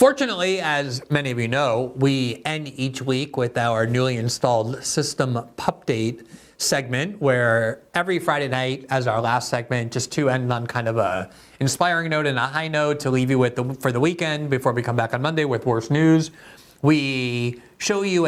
Fortunately, as many of you know, we end each week with our newly installed System Update segment, where every Friday night, as our last segment, just to end on kind of a inspiring note and a high note to leave you with for the weekend before we come back on Monday with worse news, we show you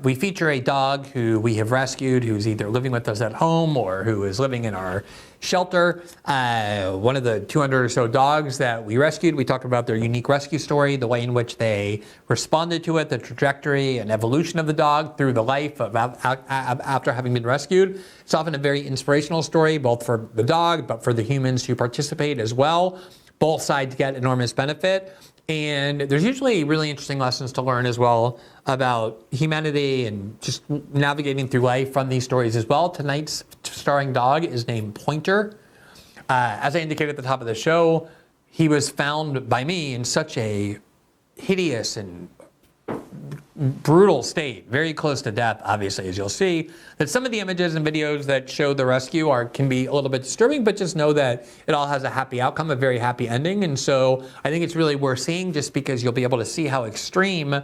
we feature a dog who we have rescued, who's either living with us at home or who is living in our shelter. One of the 200 or so dogs that we rescued, we talk about their unique rescue story, the way in which they responded to it, the trajectory and evolution of the dog through the life of after having been rescued. It's often a very inspirational story, both for the dog, but for the humans who participate as well. Both sides get enormous benefit. And there's usually really interesting lessons to learn as well about humanity and just navigating through life from these stories as well. Tonight's starring dog is named Pointer. As I indicated at the top of the show, he was found by me in such a hideous and brutal state, very close to death, obviously, as you'll see, that some of the images and videos that show the rescue can be a little bit disturbing, but just know that it all has a happy outcome, a very happy ending. And so I think it's really worth seeing, just because you'll be able to see how extreme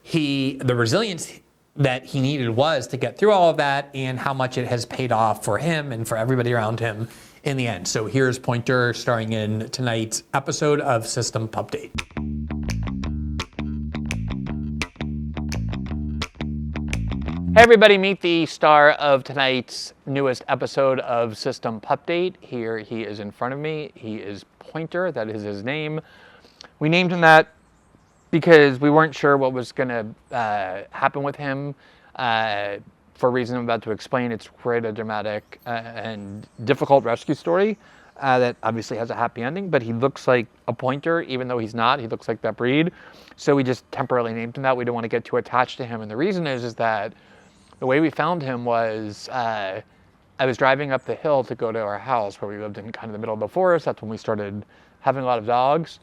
the resilience that he needed was to get through all of that, and how much it has paid off for him and for everybody around him in the end. So here's Pointer starring in tonight's episode of System Update. Hey everybody, meet the star of tonight's newest episode of System Update. Here he is in front of me. He is Pointer, that is his name. We named him that because we weren't sure what was going to happen with him. For a reason I'm about to explain, it's quite a dramatic and difficult rescue story that obviously has a happy ending, but he looks like a pointer, even though he's not. He looks like that breed. So we just temporarily named him that. We don't want to get too attached to him. And the reason is that the way we found him was I was driving up the hill to go to our house where we lived in kind of the middle of the forest. That's when we started having a lot of dogs.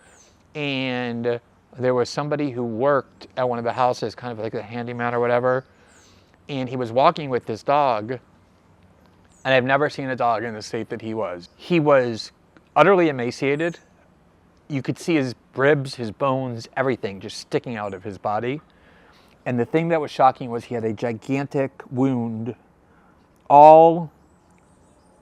And there was somebody who worked at one of the houses, kind of like a handyman or whatever. And he was walking with this dog. And I've never seen a dog in the state that he was. He was utterly emaciated. You could see his ribs, his bones, everything just sticking out of his body. And the thing that was shocking was he had a gigantic wound all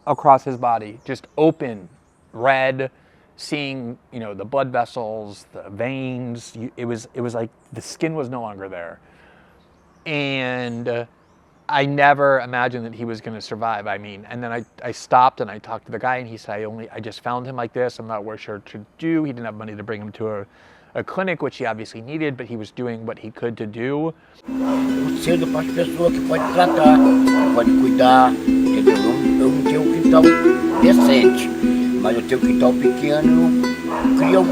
across his body, just open, red, seeing, the blood vessels, the veins. It was like the skin was no longer there. And I never imagined that he was going to survive. And then I stopped and I talked to the guy, and he said, I just found him like this. I'm not sure what to do. He didn't have money to bring him to a clinic, which he obviously needed, but he was doing what he could to do. Cedo para as pessoas que pode tratar, pode cuidar, entendeu? Eu não tenho um quintal decente, mas eu tenho um quintal pequeno, crio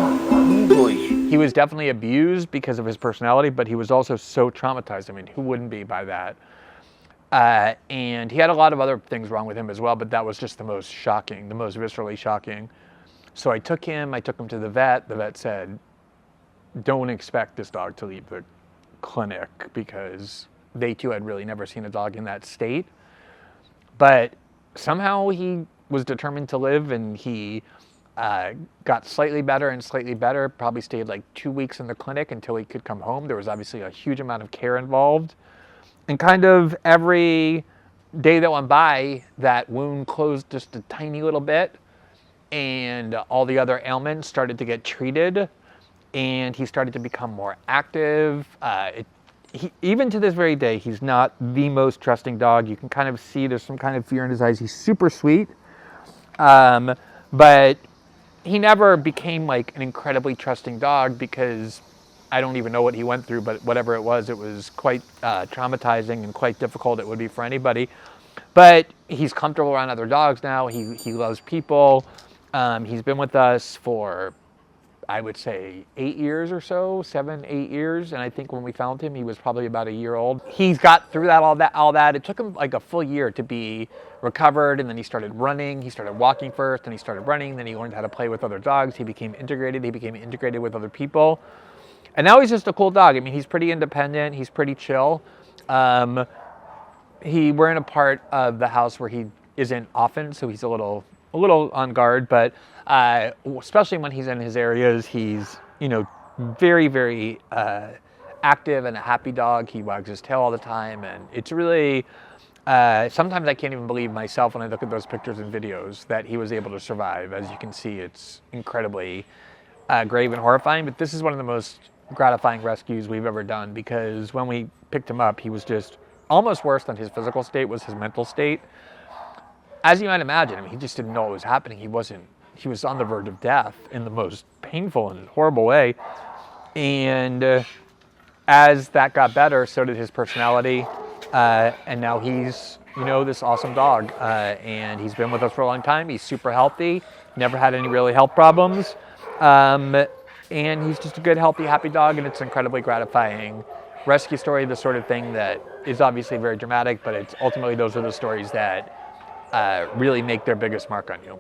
dois. He was definitely abused because of his personality, but he was also so traumatized. Who wouldn't be by that? And he had a lot of other things wrong with him as well, but that was just the most shocking, the most viscerally shocking. So I took him to the vet. The vet said, don't expect this dog to leave the clinic, because they too had really never seen a dog in that state. But somehow he was determined to live, and he got slightly better, probably stayed like 2 weeks in the clinic until he could come home. There was obviously a huge amount of care involved. And kind of every day that went by, that wound closed just a tiny little bit, and all the other ailments started to get treated. And he started to become more active. Even to this very day, he's not the most trusting dog. You can kind of see there's some kind of fear in his eyes. He's super sweet, but he never became like an incredibly trusting dog, because I don't even know what he went through, but whatever it was quite traumatizing and quite difficult. It would be for anybody. But he's comfortable around other dogs now. He loves people. He's been with us for, I would say, 8 years or so, 7, 8 years. And I think when we found him, he was probably about a year old. He's got through all that. It took him like a full year to be recovered. And then he started running. He started walking first, and he started running. Then he learned how to play with other dogs. He became integrated. With other people. And now he's just a cool dog. He's pretty independent. He's pretty chill. We're in a part of the house where he isn't often, so he's a little on guard, but especially when he's in his areas, he's very, very active and a happy dog. He wags his tail all the time, and it's really, sometimes I can't even believe myself when I look at those pictures and videos that he was able to survive. As you can see, it's incredibly grave and horrifying, but this is one of the most gratifying rescues we've ever done, because when we picked him up, he was just almost worse than his physical state was his mental state. As you might imagine, he just didn't know what was happening. He was on the verge of death in the most painful and horrible way. And as that got better, so did his personality. And now he's, this awesome dog. And he's been with us for a long time. He's super healthy, never had any really health problems. And he's just a good, healthy, happy dog. And it's an incredibly gratifying rescue story, the sort of thing that is obviously very dramatic, but it's ultimately those are the stories that really make their biggest mark on you.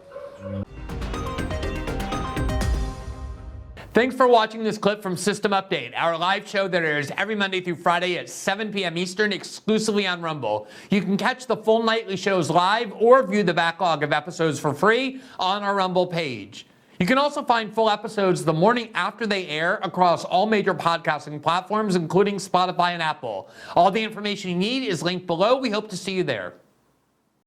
Thanks for watching this clip from System Update, our live show that airs every Monday through Friday at 7 p.m. Eastern exclusively on Rumble. You can catch the full nightly shows live or view the backlog of episodes for free on our Rumble page. You can also find full episodes the morning after they air across all major podcasting platforms, including Spotify and Apple. All the information you need is linked below. We hope to see you there.